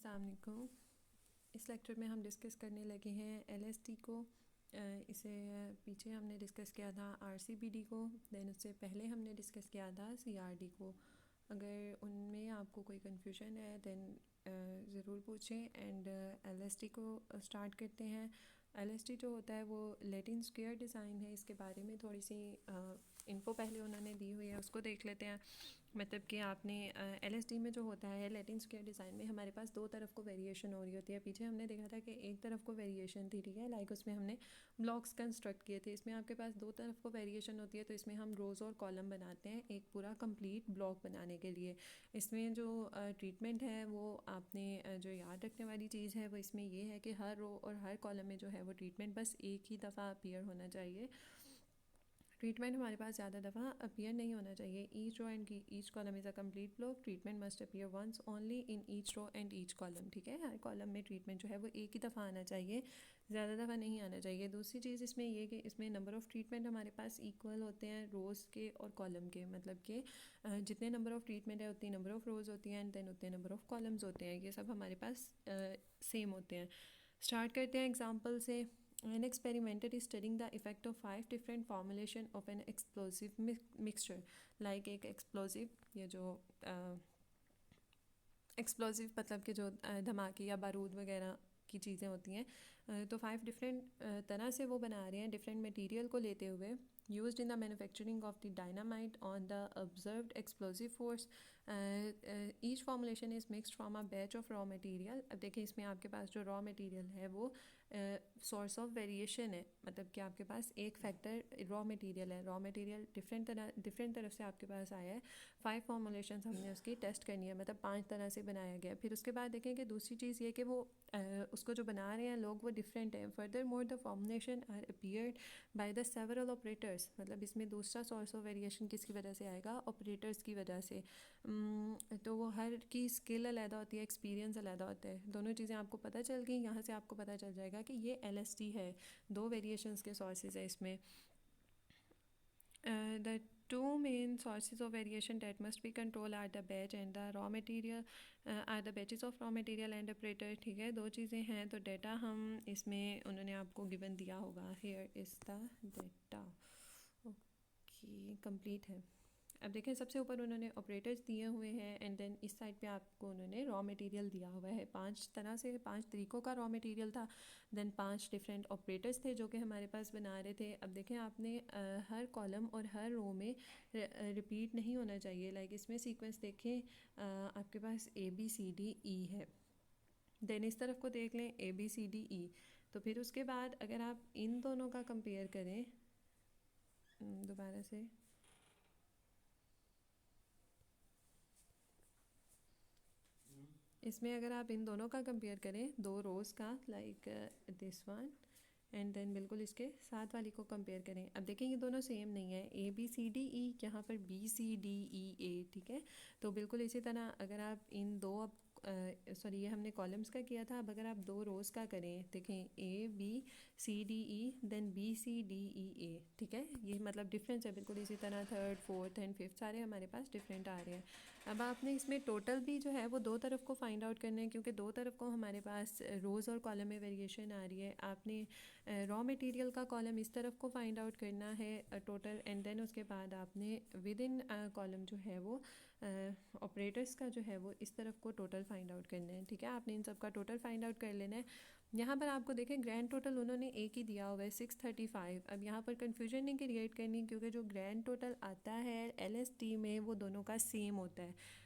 अस्सलाम वालेकुम। इस लेक्चर में हम डिस्कस करने लगे हैं एलएसटी को। इसे पीछे हमने डिस्कस किया था आरसीबीडी को, दैन उससे पहले हमने डिस्कस किया था सीआरडी को। अगर उनमें आपको कोई कन्फ्यूजन है दैन ज़रूर पूछें। एंड एलएसटी को स्टार्ट करते हैं। एलएसटी जो होता है वो लैटिन स्क्वायर डिज़ाइन है। इसके बारे में थोड़ी सी इन्फो पहले उन्होंने दी हुई है, उसको देख लेते हैं। मतलब कि आपने एलएसडी में जो होता है लैटिन स्क्वायर डिज़ाइन में हमारे पास दो तरफ को वेरिएशन हो रही होती है। पीछे हमने देखा था कि एक तरफ को वेरिएशन थी, ठीक है, लाइक उसमें हमने ब्लॉक्स कंस्ट्रक्ट किए थे। इसमें आपके पास दो तरफ को वेरिएशन होती है, तो इसमें हम रोज़ और कॉलम बनाते हैं एक पूरा कंप्लीट ब्लॉक बनाने के लिए। इसमें जो ट्रीटमेंट है वो आपने जो याद रखने वाली चीज़ है वो इसमें ये है कि हर रो और हर कॉलम में जो है वो ट्रीटमेंट बस एक ही दफ़ा अपीयर होना चाहिए। ट्रीटमेंट हमारे पास ज़्यादा दफ़ा अपीयर नहीं होना चाहिए। Each row and each column is a complete block. Treatment must appear once only in each row and each column, ठीक है। हर कॉलम में ट्रीटमेंट जो है वो एक ही दफ़ा आना चाहिए, ज़्यादा दफ़ा नहीं आना चाहिए। दूसरी चीज़ इसमें ये कि इसमें नंबर ऑफ़ ट्रीटमेंट हमारे पास इक्वल होते हैं रोज़ के और कॉलम के। मतलब कि जितने नंबर ऑफ़ ट्रीटमेंट है उतनी नंबर ऑफ़ रोज़ होती हैं एंड देन उतने नंबर ऑफ़ कॉलम्स होते हैं। ये सब हमारे पास सेम होते हैं। स्टार्ट करते हैं एग्जाम्पल से। An experimenter is studying the effect of 5 different formulation of an explosive mixture. Like एक explosive, ये जो एक्सप्लोसिव मतलब कि जो धमाके या बारूद वगैरह की चीज़ें होती हैं, तो 5 डिफरेंट तरह से वो बना रहे हैं डिफरेंट मटेरियल को लेते हुए। Used in the manufacturing of the dynamite on the observed explosive force. Each formulation is mixed from a batch of raw material. अब देखिए इसमें आपके पास जो रॉ मटेरियल है वो सोर्स ऑफ वेरिएशन है। मतलब कि आपके पास एक फैक्टर रॉ मटेरियल है, रॉ मटेरियल डिफरेंट तरफ से आपके पास आया है। 5 फॉर्मुलेशन हमने उसकी टेस्ट करनी है, मतलब 5 तरह से बनाया गया। फिर उसके बाद देखें कि दूसरी चीज़ ये कि वो उसको जो बना रहे हैं लोग वो डिफरेंट है। Further more the formulation are appeared by the several operators. मतलब इसमें दूसरा सोर्स ऑफ वेरिएशन किसकी वजह से आएगा? ऑपरेटर्स की वजह से। तो वो हर की स्किल अलग होती है, एक्सपीरियंस अलग होता है। दोनों चीज़ें आपको पता चल गई। यहाँ से आपको पता चल जाएगा कि ये एलएसटी है। दो वेरिएशंस के सोर्सेज है इसमें। The two main sources of variation that must be controlled are the batch and the raw material, are the batches of raw material and operator, ठीक है। दो चीज़ें हैं, तो डेटा हम इसमें उन्होंने आपको गिवन दिया होगा। here is the data, okay, complete है। अब देखें सबसे ऊपर उन्होंने ऑपरेटर्स दिए हुए हैं एंड देन इस साइड पे आपको उन्होंने रॉ मटेरियल दिया हुआ है। 5 तरह से 5 तरीक़ों का रॉ मटेरियल था, देन 5 डिफरेंट ऑपरेटर्स थे जो कि हमारे पास बना रहे थे। अब देखें आपने हर कॉलम और हर रो में रिपीट नहीं होना चाहिए। लाइक इसमें सीक्वेंस देखें, आपके पास ABCDE है, देन इस तरफ को देख लें ABCDE। तो फिर उसके बाद अगर आप इन दोनों का कंपेयर करें, दोबारा से इसमें अगर आप इन दोनों का कंपेयर करें, दो रोज़ का, like this one and then बिल्कुल इसके साथ वाली को कंपेयर करें। अब देखें ये दोनों सेम नहीं है। ABCDE, यहाँ पर BCDEA, ठीक है। तो बिल्कुल इसी तरह अगर आप इन दो, अब सॉरी ये हमने कॉलम्स का किया था, अब अगर आप दो रोज़ का करें, देखें ABCDE देन BCDEA, ठीक है। ये मतलब डिफरेंस है बिल्कुल इसी तरह। थर्ड, फोर्थ एंड फिफ्थ सारे हमारे पास डिफरेंट आ रहे हैं। अब आपने इसमें टोटल भी जो है वो दो तरफ को फाइंड आउट करना है, क्योंकि दो तरफ को हमारे पास रोज़ और कॉलम में वेरिएशन आ रही है। आपने रॉ मटेरियल का कॉलम इस तरफ को फाइंड आउट करना है टोटल, एंड देन उसके बाद आपने विद इन कॉलम जो है वो ऑपरेटर्स का जो है वो इस तरफ को टोटल फाइंड आउट करना है, ठीक है। आपने इन सब का टोटल फाइंड आउट कर लेना है। यहाँ पर आपको देखें ग्रैंड टोटल उन्होंने एक ही दिया हुआ है 635। अब यहाँ पर कन्फ्यूजन नहीं क्रिएट करनी, क्योंकि जो ग्रैंड टोटल आता है LST में वो दोनों का सेम होता है।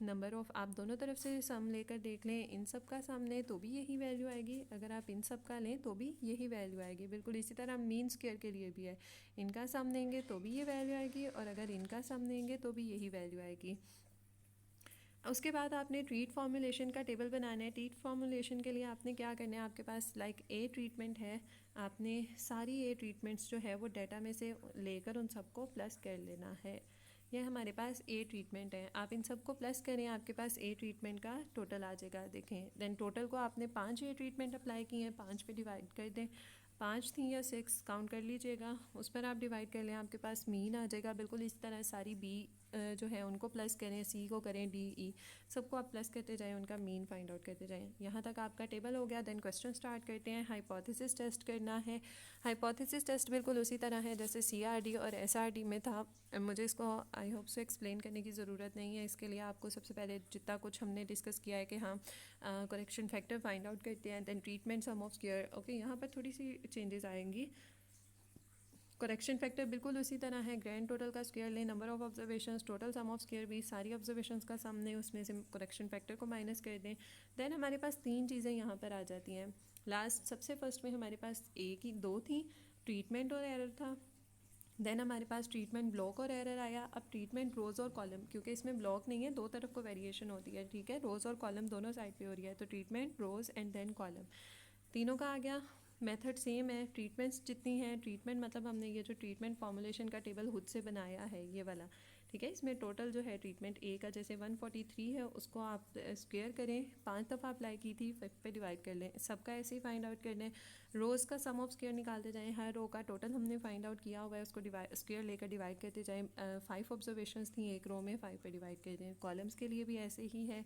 नंबर ऑफ़, आप दोनों तरफ से सम लेकर देख लें, इन सब का सम लें तो भी यही वैल्यू आएगी, अगर आप इन सब का लें तो भी यही वैल्यू आएगी। बिल्कुल इसी तरह मीन स्क्वायर के लिए भी है, इनका सम लेंगे तो भी ये वैल्यू आएगी और अगर इनका सम लेंगे तो भी यही वैल्यू आएगी। उसके बाद आपने ट्रीट फॉर्मुलेशन का टेबल बनाना है। ट्रीट फॉर्मुलेशन के लिए आपने क्या करना है, आपके पास लाइक A ट्रीटमेंट है, आपने सारी A ट्रीटमेंट्स जो है वो डाटा में से लेकर उन सबको प्लस कर लेना है। यह हमारे पास A ट्रीटमेंट है, आप इन सबको प्लस करें, आपके पास A ट्रीटमेंट का टोटल आ जाएगा। देखें देन टोटल को आपने 5 A ट्रीटमेंट अप्लाई किए हैं, 5 पे डिवाइड कर दें, 5 थी या 6 काउंट कर लीजिएगा, उस पर आप डिवाइड कर लें, आपके पास मीन आ जाएगा। बिल्कुल इस तरह सारी B जो है उनको प्लस करें, सी को करें, डी ई सबको आप प्लस करते जाएं, उनका मीन फाइंड आउट करते जाएं। यहाँ तक आपका टेबल हो गया। देन क्वेश्चन स्टार्ट करते हैं। हाइपोथेसिस टेस्ट करना है। हाइपोथेसिस टेस्ट बिल्कुल उसी तरह है जैसे सीआरडी और एसआरडी में था। मुझे इसको आई होप से एक्सप्लेन करने की ज़रूरत नहीं है। इसके लिए आपको सबसे पहले जितना कुछ हमने डिस्कस किया है कि हाँ करेक्शन फैक्टर फाइंड आउट करते हैं, then treatment sum of square. Okay, यहाँ पर थोड़ी सी चेंजेस आएंगी। करेक्शन फैक्टर बिल्कुल उसी तरह है, ग्रैंड टोटल का स्क्वायर लें, number of observations, total sum of square भी सारी ऑब्जर्वेशंस का सम लें, उसमें से करेक्शन फैक्टर को माइनस कर दें। देन हमारे पास तीन चीज़ें यहाँ पर आ जाती हैं। लास्ट सबसे फर्स्ट में हमारे पास एक ही दो थी, ट्रीटमेंट और एरर था। देन हमारे पास ट्रीटमेंट ब्लॉक और एरर आया। अब ट्रीटमेंट रोज़ और कॉलम, क्योंकि इसमें ब्लॉक नहीं है, दो तरफ को वेरिएशन होती है, ठीक है, रोज़ और कॉलम दोनों साइड पे हो रही है, तो treatment rows and then column तीनों का आ गया। मेथड सेम है, ट्रीटमेंट्स जितनी हैं, ट्रीटमेंट मतलब हमने ये जो ट्रीटमेंट फॉर्मुलेशन का टेबल खुद से बनाया है ये वाला, ठीक है। इसमें टोटल जो है ट्रीटमेंट ए का जैसे 143 है, उसको आप स्क्वायर करें, 5 दफ़ा अप्लाई की थी, 5 पे डिवाइड कर लें, सबका ऐसे ही फाइंड आउट कर लें। रोज़ का सम ऑफ स्क्वायर निकालते जाएं, हर रो का टोटल हमने फाइंड आउट किया हुआ है, उसको स्क्वायर लेकर डिवाइड करते जाएं। 5 ऑब्जर्वेशंस थी एक रो में, 5 पे डिवाइड कर दें। कॉलम्स के लिए भी ऐसे ही है।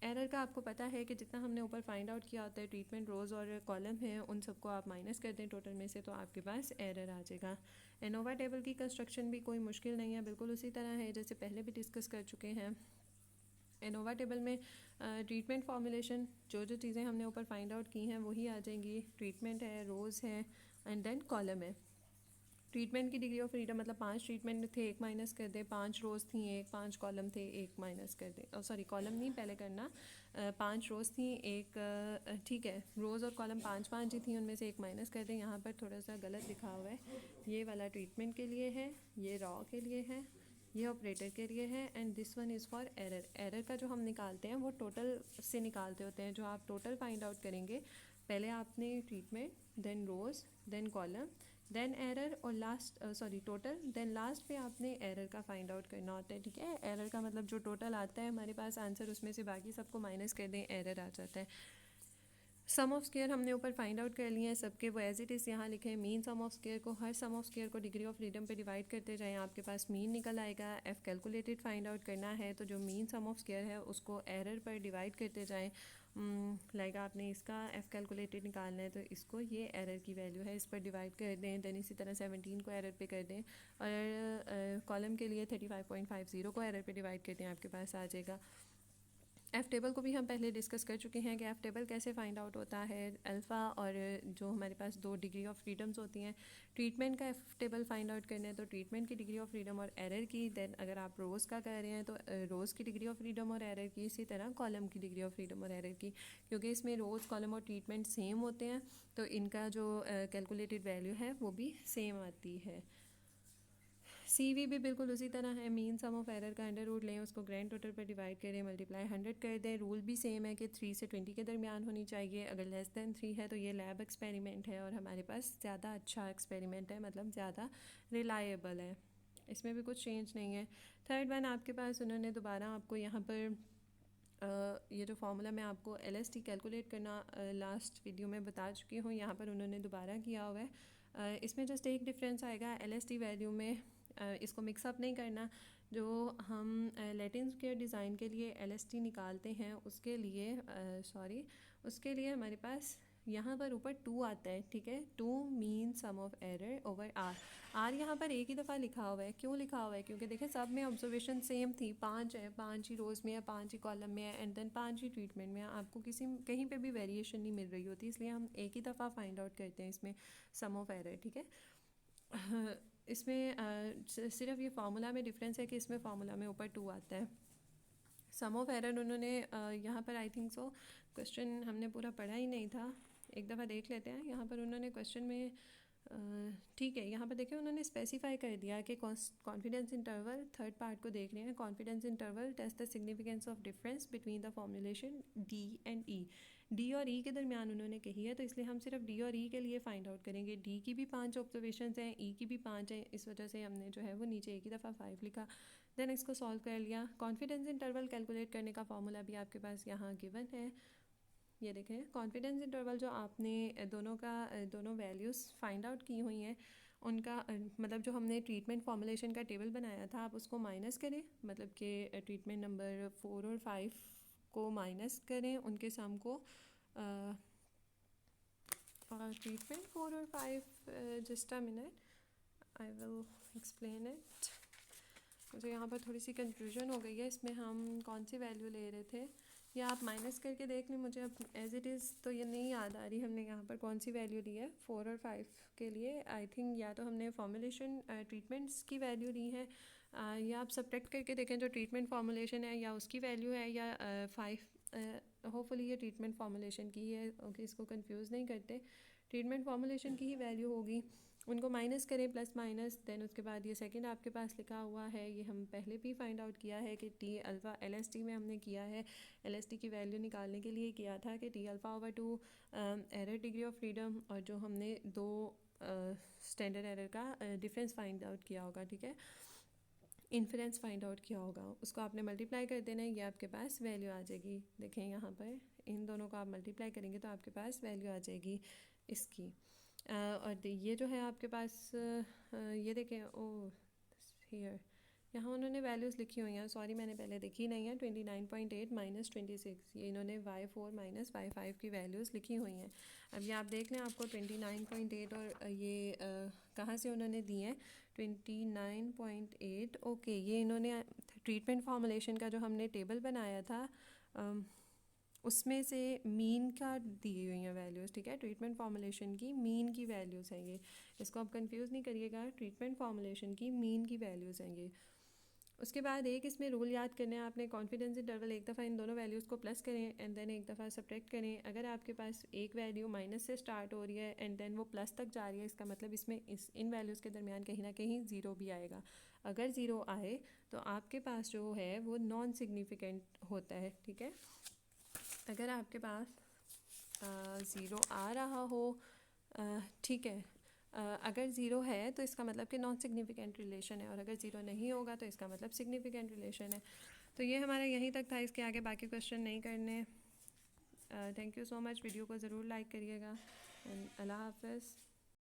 एरर का आपको पता है कि जितना हमने ऊपर फाइंड आउट किया होता है, ट्रीटमेंट रोज़ और कॉलम है, उन सबको आप माइनस कर दें टोटल में से, तो आपके पास एरर आ जाएगा। एनोवा टेबल की कंस्ट्रक्शन भी कोई मुश्किल नहीं है, बिल्कुल उसी तरह है जैसे पहले भी डिस्कस कर चुके हैं। एनोवा टेबल में ट्रीटमेंट फॉर्मुलेशन जो जो चीज़ें हमने ऊपर फाइंड आउट की हैं वही आ जाएंगी। ट्रीटमेंट है, रोज़ है एंड देन कॉलम है। ट्रीटमेंट की डिग्री ऑफ फ्रीडम मतलब 5 ट्रीटमेंट थे, 1 माइनस कर दें, 5 रोज़ थी, 5 कॉलम थे, 1 माइनस कर दें। सॉरी, कॉलम नहीं पहले करना, 5 रोज़ थी, एक ठीक है, रोज़ और कॉलम 5 ही थी, उनमें से 1 माइनस कर दें। यहाँ पर थोड़ा सा गलत लिखा हुआ है, ये वाला ट्रीटमेंट के लिए है, ये रॉ के लिए है, ये ऑपरेटर के लिए है and this one is for error. Error का जो हम निकालते हैं वो टोटल से निकालते होते हैं। जो आप टोटल फाइंड आउट करेंगे, पहले आपने treatment, then rows, then column, then error और last sorry total, then last पे आपने एरर का फाइंड आउट करना होता है, ठीक है। एरर का मतलब जो टोटल आता है हमारे पास आंसर, उसमें से बाकी सबको माइनस कर दें, एरर आ जाता है। सम ऑफ स्क्वायर हमने ऊपर फाइंड आउट कर लिए हैं सबके, वो एज इट इज़ यहाँ लिखे हैं। मीन सम ऑफ स्क्वायर को, हर सम ऑफ स्क्वायर को डिग्री ऑफ फ्रीडम पे डिवाइड करते जाएं, आपके पास मीन निकल आएगा। एफ कैलकुलेटेड फाइंड आउट करना है, तो जो मीन सम ऑफ स्क्वायर है उसको एरर पर डिवाइड करते जाएं। लाइक आपने इसका एफ कैलकुलेटेड निकालना है, तो इसको ये एरर की वैल्यू है, इस पर डिवाइड कर दें। देन इसी तरह 17 को एरर पे कर दें, और कॉलम के लिए 35.50 को एरर पे डिवाइड कर दें, आपके पास आ जाएगा। एफ़ टेबल को भी हम पहले डिस्कस कर चुके हैं कि एफ़ टेबल कैसे फाइंड आउट होता है। अल्फ़ा और जो हमारे पास 2 डिग्री ऑफ फ्रीडम्स होती हैं, ट्रीटमेंट का एफ़ टेबल फाइंड आउट करना है तो ट्रीटमेंट की डिग्री ऑफ फ्रीडम और एरर की। देन अगर आप रोज़ का कर रहे हैं तो रोज़ की डिग्री ऑफ फ्रीडम और एरर की। इसी तरह कॉलम की डिग्री ऑफ फ्रीडम और एरर की, क्योंकि इसमें रोज़, कॉलम और ट्रीटमेंट सेम होते हैं, तो इनका जो कैलकुलेटेड वैल्यू है वो भी सेम आती है। CV भी बिल्कुल उसी तरह है। मीन सम ऑफ एरर का अंडर रूट लें, उसको ग्रैंड टोटल पर डिवाइड करें, मल्टीप्लाई 100 कर दें। रूल भी सेम है कि 3 से 20 के दरमियान होनी चाहिए। अगर लेस दैन 3 है तो ये लैब एक्सपेरिमेंट है और हमारे पास ज़्यादा अच्छा एक्सपेरिमेंट है, मतलब ज़्यादा रिलायबल है, इसमें भी कुछ चेंज नहीं है। थर्ड वन आपके पास उन्होंने दोबारा आपको यहाँ पर ये जो फार्मूला मैं आपको LST कैलकुलेट करना लास्ट वीडियो में बता चुकी हूँ, यहाँ पर उन्होंने दोबारा किया हुआ है। इसमें जस्ट एक डिफरेंस आएगा, LST वैल्यू में इसको मिक्सअप नहीं करना। जो हम लैटिन स्क्वायर डिज़ाइन के लिए LST निकालते हैं, उसके लिए हमारे पास यहाँ पर ऊपर 2 आता है, ठीक है। 2 mean sum of error over R यहाँ पर एक ही दफ़ा लिखा हुआ है। क्यों लिखा हुआ है? क्योंकि देखें सब में ऑब्जर्वेशन सेम थी, 5 है, 5 ही रोज़ में है, 5 ही कॉलम में है एंड देन 5 ही ट्रीटमेंट में है। आपको कहीं पे भी वेरिएशन नहीं मिल रही होती, इसलिए हम एक ही दफ़ा फाइंड आउट करते हैं इसमें सम ऑफ एरर, ठीक है। इसमें सिर्फ ये फार्मूला में डिफरेंस है कि इसमें फार्मूला में ऊपर 2 आता है। सम ऑफ एरर उन्होंने यहाँ पर आई थिंक सो क्वेश्चन हमने पूरा पढ़ा ही नहीं था, एक दफ़ा देख लेते हैं। यहाँ पर उन्होंने क्वेश्चन में ठीक है, यहाँ पर देखिए उन्होंने स्पेसिफाई कर दिया कि कॉन्फिडेंस इंटरवल, थर्ड पार्ट को देख रहे हैं। Confidence interval test the significance of difference between the formulation D and E। D और E के दरमियान उन्होंने कही है, तो इसलिए हम सिर्फ D और E के लिए फ़ाइंड आउट करेंगे। D की भी 5 ऑब्जर्वेशन हैं, E की भी 5 हैं, इस वजह से हमने जो है वो नीचे एक ही दफ़ा 5 लिखा, देन इसको सॉल्व कर लिया। कॉन्फिडेंस इंटरवल कैलकुलेट करने का फार्मूला भी आपके पास यहाँ गिवन है, ये देखें। कॉन्फिडेंस इंटरवल जो आपने दोनों वैल्यूज़ फाइंड आउट की हुई हैं, उनका मतलब जो हमने ट्रीटमेंट फॉर्मुलेशन का टेबल बनाया था आप उसको माइनस करें, मतलब कि ट्रीटमेंट नंबर 4 और 5 को माइनस करें उनके सम को। ट्रीटमेंट 4 और 5, just a minute I will explain it. मुझे यहाँ पर थोड़ी सी कंफ्यूजन हो गई है, इसमें हम कौन सी वैल्यू ले रहे थे, या आप माइनस करके देख लें। मुझे अब एज इट इज़ तो ये नहीं याद आ रही हमने यहाँ पर कौन सी वैल्यू ली है 4 और 5 के लिए। आई थिंक या तो हमने फॉर्मुलेशन ट्रीटमेंट्स की वैल्यू ली है, या आप सब्ट्रैक्ट करके देखें जो ट्रीटमेंट फॉर्मुलेशन है या उसकी वैल्यू है, या 5 होपफुली ये ट्रीटमेंट फॉर्मुलेशन की है। ओके, इसको कंफ्यूज नहीं करते, ट्रीटमेंट फॉर्मुलेशन की ही वैल्यू होगी। उनको माइनस करें प्लस माइनस, देन उसके बाद ये सेकंड आपके पास लिखा हुआ है, ये हम पहले भी फाइंड आउट किया है कि टी अल्फ़ा LST में हमने किया है, LST की वैल्यू निकालने के लिए किया था कि T alpha over 2 error degree of freedom, और जो हमने 2 स्टैंडर्ड एरर का डिफरेंस फाइंड आउट किया होगा, ठीक है, इन्फ्रेंस फाइंड आउट किया होगा, उसको आपने मल्टीप्लाई कर देना है, ये आपके पास वैल्यू आ जाएगी। देखें यहाँ पर इन दोनों को आप मल्टीप्लाई करेंगे तो आपके पास वैल्यू आ जाएगी इसकी। और ये जो है आपके पास ये देखें, ओ हियर यहाँ उन्होंने वैल्यूज़ लिखी हुई हैं, सॉरी मैंने पहले देखी नहीं है। 29.8 माइनस 26, ये इन्होंने y4 माइनस y5 की वैल्यूज़ लिखी हुई हैं। अब ये आप देख लें, आपको 29.8 और ये कहाँ से उन्होंने दी हैं 29.8। ओके, ये इन्होंने ट्रीटमेंट फॉर्मुलेशन का जो हमने टेबल बनाया था उसमें से मीन का दी हुई हैं वैल्यूज़, ठीक है, ट्रीटमेंट फॉर्मुलेशन की मीन की वैल्यूज़ हैं ये, इसको आप कंफ्यूज नहीं करिएगा, ट्रीटमेंट फॉर्मुलेशन की मीन की वैल्यूज़ हैं ये। उसके बाद एक इसमें रूल याद करना है आपने, कॉन्फिडेंस इंटरवल एक दफ़ा इन दोनों वैल्यूज़ को प्लस करें एंड देन एक दफ़ा सब्ट्रैक्ट करें। अगर आपके पास एक वैल्यू माइनस से स्टार्ट हो रही है एंड देन वो प्लस तक जा रही है, इसका मतलब इसमें इन वैल्यूज़ के दरमियान कहीं ना कहीं ज़ीरो भी आएगा। अगर ज़ीरो आए तो आपके पास जो है वो नॉन सिग्निफिकेंट होता है, ठीक है। अगर आपके पास ज़ीरो आ रहा हो, ठीक है, अगर ज़ीरो है तो इसका मतलब कि नॉन सिग्निफिकेंट रिलेशन है, और अगर ज़ीरो नहीं होगा तो इसका मतलब सिग्निफिकेंट रिलेशन है। तो ये हमारा यहीं तक था, इसके आगे बाकी क्वेश्चन नहीं करने। Thank you so much, video को ज़रूर लाइक करिएगा एंड अल्लाह हाफ़िज़।